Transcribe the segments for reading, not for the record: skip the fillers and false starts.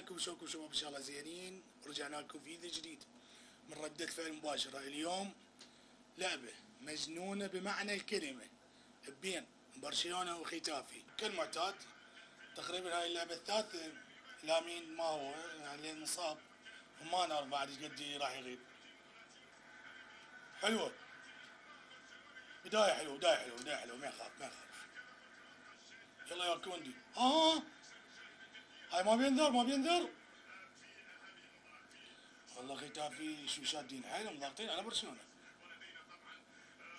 عليكم؟ شلونكم شباب؟ ان شاء الله زينين. رجعنا لكم فيديو جديد من ردة فعل مباشرة. اليوم لعبة مجنونة بمعنى الكلمة بين برشلونة وختافي كالمعتاد. تقريبا هاي اللعبة الثالثة. لامين ما هو يعني مصاب وما نعرف بعد ايش قد راح يغيب. حلوة، بداية حلوة بداية حلوة بداية حلوة، ما يخاف ما يخاف. يلا يا كوندي. هاي ما بينذر ما بينذر. والله ختافي شو شادين حيلهم ضاغطين على برشلونة.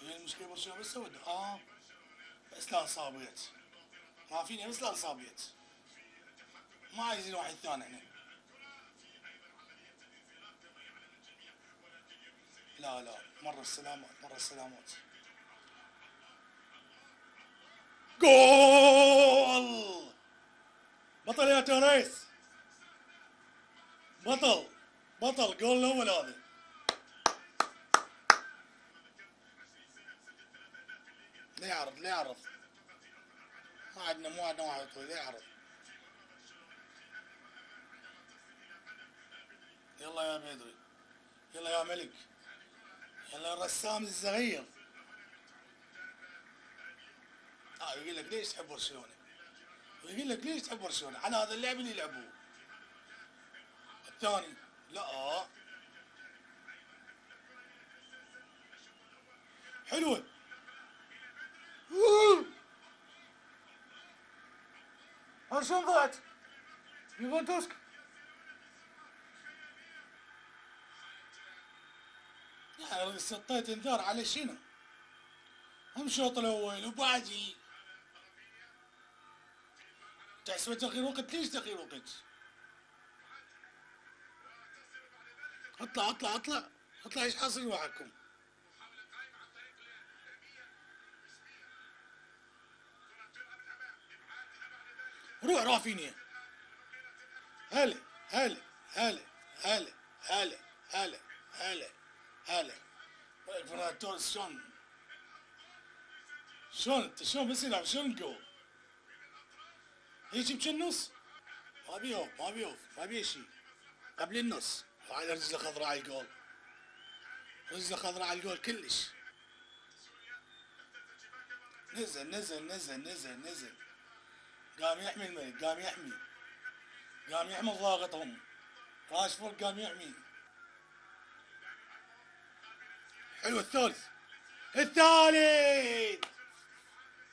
هي المشكلة برشلونة بس سود. بس لا انصابيت، ما فيني بس لا انصابيت، ما عايزين واحد ثاني احنا. لا مرة السلامات مرة السلامات. جول! بطل يا توريس، بطل بطل. جول الاول هذا. لا يعرض لا يعرض، مو عندنا واحد طويل. لا يعرض. يلا يا بيدري، يلا يا ملك، يلا يا الرسام الصغير. يقول لك ليش تحب برشلونة؟ يقول لك ليش تحب برشلونة؟ على هذا اللعب اللي يلعبوه. الثاني لا. حلوة. شلون ضاعت؟ ليفاندوسكي. يعني سطيت انذار على شنو؟ هم الشوط الاول وبعدي تحسب تغيير وقت. ليش تغيير وقت؟ اطلع ايش حاصل معكم؟ روح رافينيا. هلا هلا هلا هلا هلا هلا هلا هلا. فران توريس شلون انت شلون بس يلعب شلون الجول؟ هيجي بجنص. ما بيوف ما بيه شيء قبل النص. هاي رجله خضراء على الجول، رجله خضراء على الجول كلش. نزل قام يحمي الملك، قام يحمي ضاغطهم. راشفورد قام يحمي. حلو الثالث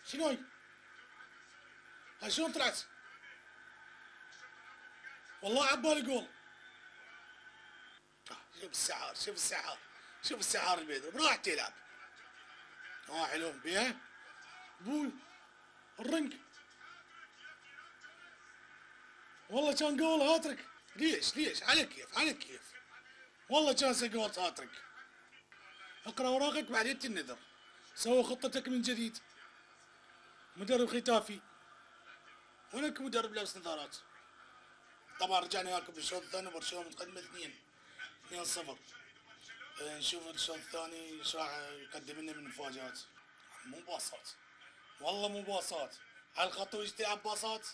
شنو هاي شلون طلعت؟ والله عبالي جول. شوف السعار البيضاء براح تلعب. حلو بيها بوي الرنج. والله كان جول هاتريك. ليش على كيف والله كان جول هاتريك. اقرا اوراقك بعدين تنذر. سوي خطتك من جديد. مدرب ختافي ولك مدرب لابس نظارات. طبعا رجعنا وياكم بالشوط الثاني. برشلونة متقدمة 2-0. نشوف الشوط الثاني ايش راح يقدم لنا من مفاجآت. مو باصات، والله مو باصات على الخط. ويش تلعب باصات؟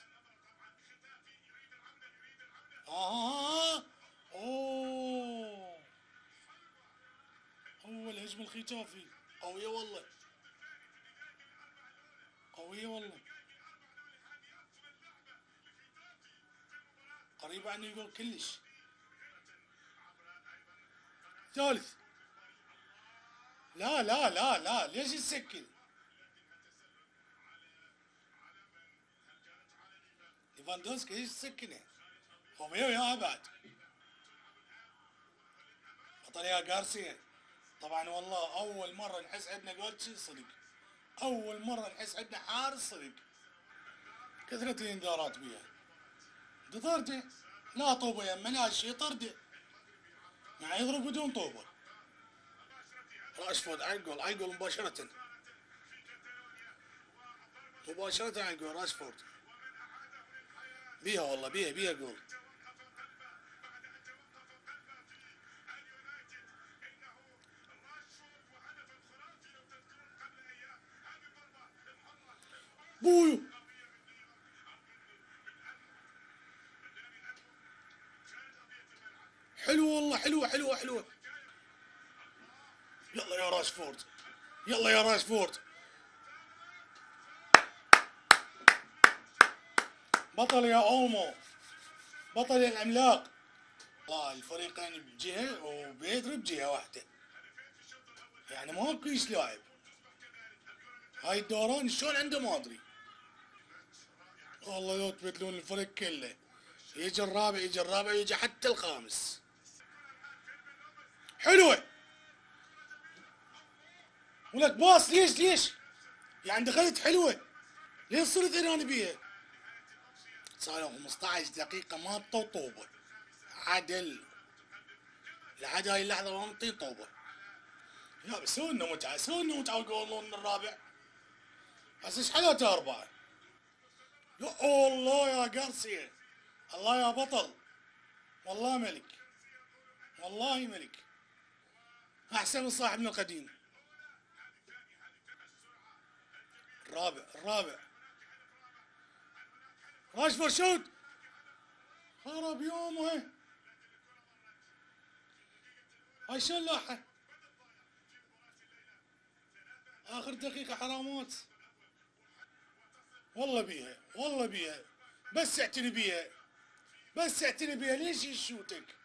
هو الهجمة الختافي قوية والله، قوية والله. قريبة عنه يقول كلش. ثالث. لا ليش تسكن؟ ليفاندوسكي ليش تسكنه؟ هو يا بعد بطل يا غارسيا. طبعا والله اول مرة نحس عندنا جولتشي صدق، اول مرة نحس عندنا حارس صدق. كثرة الانذارات بيها. طرده لا طوبة يمه لا شي، طرده مع يضرب بدون طوبة. راشفورد على الجول مباشرة على الجول. راشفورد بيها والله بيها جول. بويو حلوة حلوة حلوة. يلا يا راشفورد، يلا يا راشفورد. بطل يا اولمو، بطل يا العملاق. والله الفريقين بجهة وبيدري بجهة واحدة، يعني ماكو ايش لاعب. هاي الدوران شلون عنده ما ادري. والله لو تبدلون الفريق كله، يجي الرابع يجي الرابع يجي حتى الخامس. حلوة ولك باص. ليش يعني دخلت حلوة، ليش صرت انا بيها؟ صاروا 15 دقيقة ما انطوا طوبة عدل لحد هاي اللحظة ما منطين طوبة. لا بس سووا لنا متعة، سووا لنا متعة وقولون الرابع. بس ايش حلاته أربعة؟ يا الله يا قرصية، الله يا بطل، والله ملك، والله ملك، أحسن من صاحبنا القديم. الرابع راشفورد شوت، خرب يومه. هاي شو اللاحة؟ آخر دقيقة حرامات. والله بيها والله بيها، بس اعتني بيها، بس اعتني بيها. ليش يشوتك؟